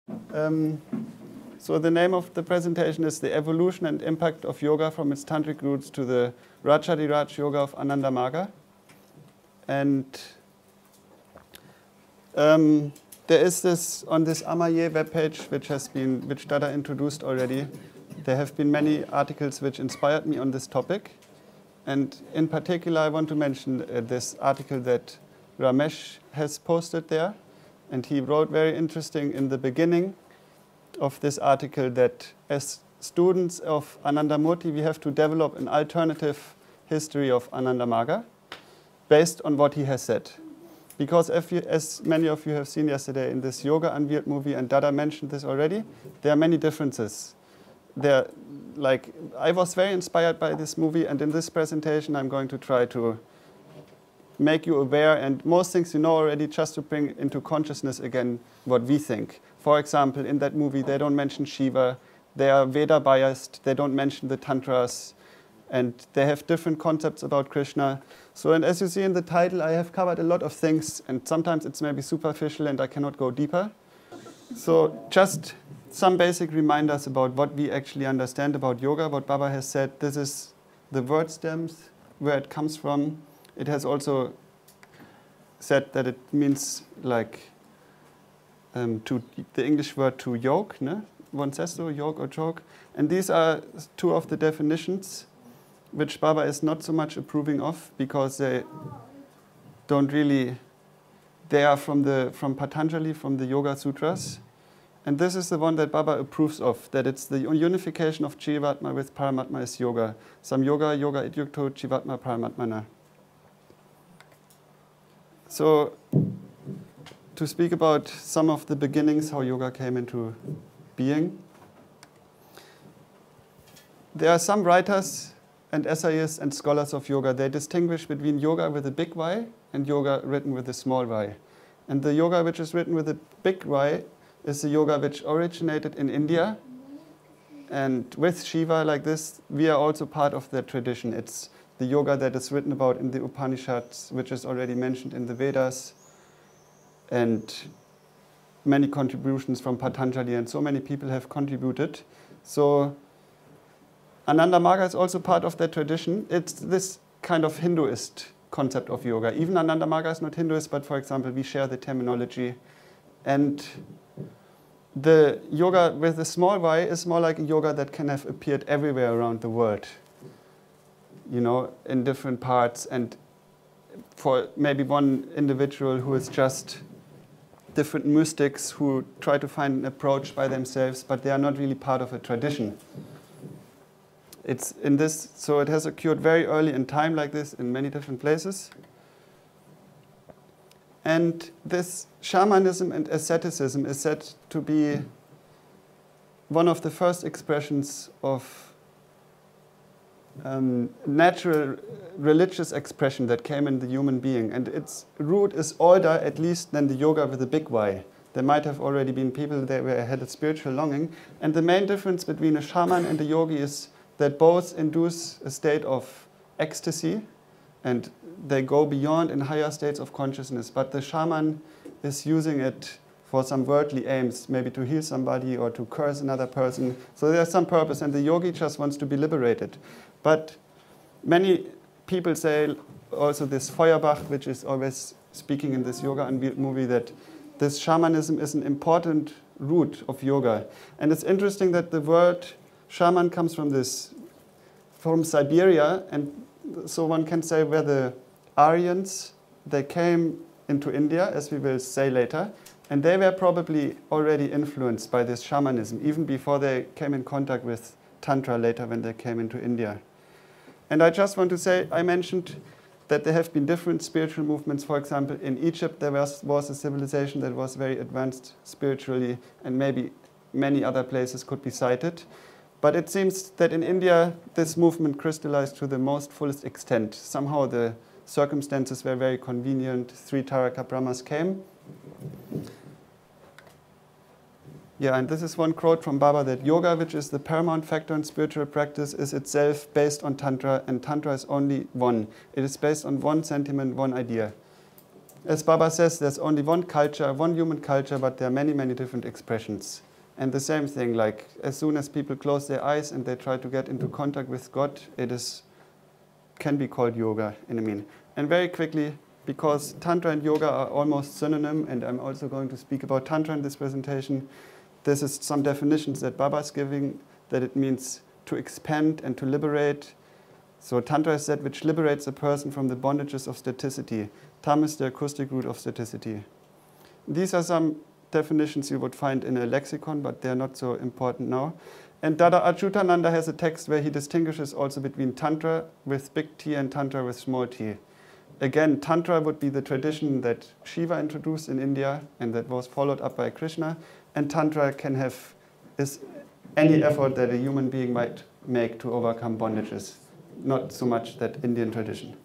So the name of the presentation is The Evolution and Impact of Yoga from its Tantric Roots to the Rajadiraj Yoga of Ananda Marga. And there is this, on this Amaye webpage, which Dada introduced already, there have been many articles which inspired me on this topic. And in particular, I want to mention this article that Ramesh has posted there. And he wrote very interesting in the beginning of this article that as students of Anandamurti, we have to develop an alternative history of Ananda Marga based on what he has said. Because as many of you have seen yesterday in this Yoga Unveiled movie, and Dada mentioned this already, there are many differences. I was very inspired by this movie, and in this presentation I'm going to try to make you aware, and most things you know already, just to bring into consciousness again what we think. For example, in that movie they don't mention Shiva, they are Veda biased, they don't mention the Tantras, and they have different concepts about Krishna. So, and as you see in the title, I have covered a lot of things, and sometimes it's maybe superficial and I cannot go deeper. So just some basic reminders about what we actually understand about yoga, what Baba has said. This is the word stems, where it comes from. It has also said that it means like to the English word to yoke, ne? One says so, yoke or joke. And these are two of the definitions which Baba is not so much approving of, because they don't really, they are from Patanjali, from the Yoga Sutras. And this is the one that Baba approves of, that it's the unification of Jivatma with Paramatma is yoga. Sam yoga, yoga idyukto, Jivatma Paramatmana. So, to speak about some of the beginnings, how yoga came into being. There are some writers and essayists and scholars of yoga. They distinguish between yoga with a big Y and yoga written with a small y. And the yoga which is written with a big Y is the yoga which originated in India. And with Shiva like this, we are also part of that tradition. It's the yoga that is written about in the Upanishads, which is already mentioned in the Vedas, and many contributions from Patanjali, and so many people have contributed. So Ananda Marga is also part of that tradition. It's this kind of Hinduist concept of yoga. Even Ananda Marga is not Hinduist, but for example, we share the terminology. And the yoga with the small y is more like a yoga that can have appeared everywhere around the world, you know, in different parts, and for maybe one individual who is just different mystics who try to find an approach by themselves, but they are not really part of a tradition. It's in this, so it has occurred very early in time like this in many different places. And this shamanism and asceticism is said to be one of the first expressions of natural religious expression that came in the human being. And its root is older, at least, than the yoga with a big Y. There might have already been people that had a spiritual longing. And the main difference between a shaman and a yogi is that both induce a state of ecstasy, and they go beyond in higher states of consciousness. But the shaman is using it for some worldly aims, maybe to heal somebody or to curse another person. So there's some purpose, and the yogi just wants to be liberated. But many people say also this Feuerbach, which is always speaking in this Yoga Unveiled movie, that this shamanism is an important root of yoga. And it's interesting that the word shaman comes from Siberia, and so one can say where the Aryans, they came into India, as we will say later, and they were probably already influenced by this shamanism, even before they came in contact with Tantra later when they came into India. And I just want to say, I mentioned that there have been different spiritual movements. For example, in Egypt there was a civilization that was very advanced spiritually, and maybe many other places could be cited. But it seems that in India this movement crystallized to the most fullest extent. Somehow the circumstances were very convenient. 3 Taraka Brahmas came. Yeah, and this is one quote from Baba, that yoga, which is the paramount factor in spiritual practice, is itself based on Tantra, and Tantra is only one. It is based on one sentiment, one idea. As Baba says, there's only one culture, one human culture, but there are many, many different expressions. And the same thing, like as soon as people close their eyes and they try to get into contact with God, can be called yoga in a mean. And very quickly, because Tantra and yoga are almost synonym, and I'm also going to speak about Tantra in this presentation, this is some definitions that Baba's giving, that it means to expand and to liberate. So Tantra is that which liberates a person from the bondages of staticity. Tam is the acoustic root of staticity. These are some definitions you would find in a lexicon, but they're not so important now. And Dada Achyutananda has a text where he distinguishes also between Tantra with big T and Tantra with small t. Again, Tantra would be the tradition that Shiva introduced in India and that was followed up by Krishna. And Tantra is any effort that a human being might make to overcome bondages, not so much that Indian tradition.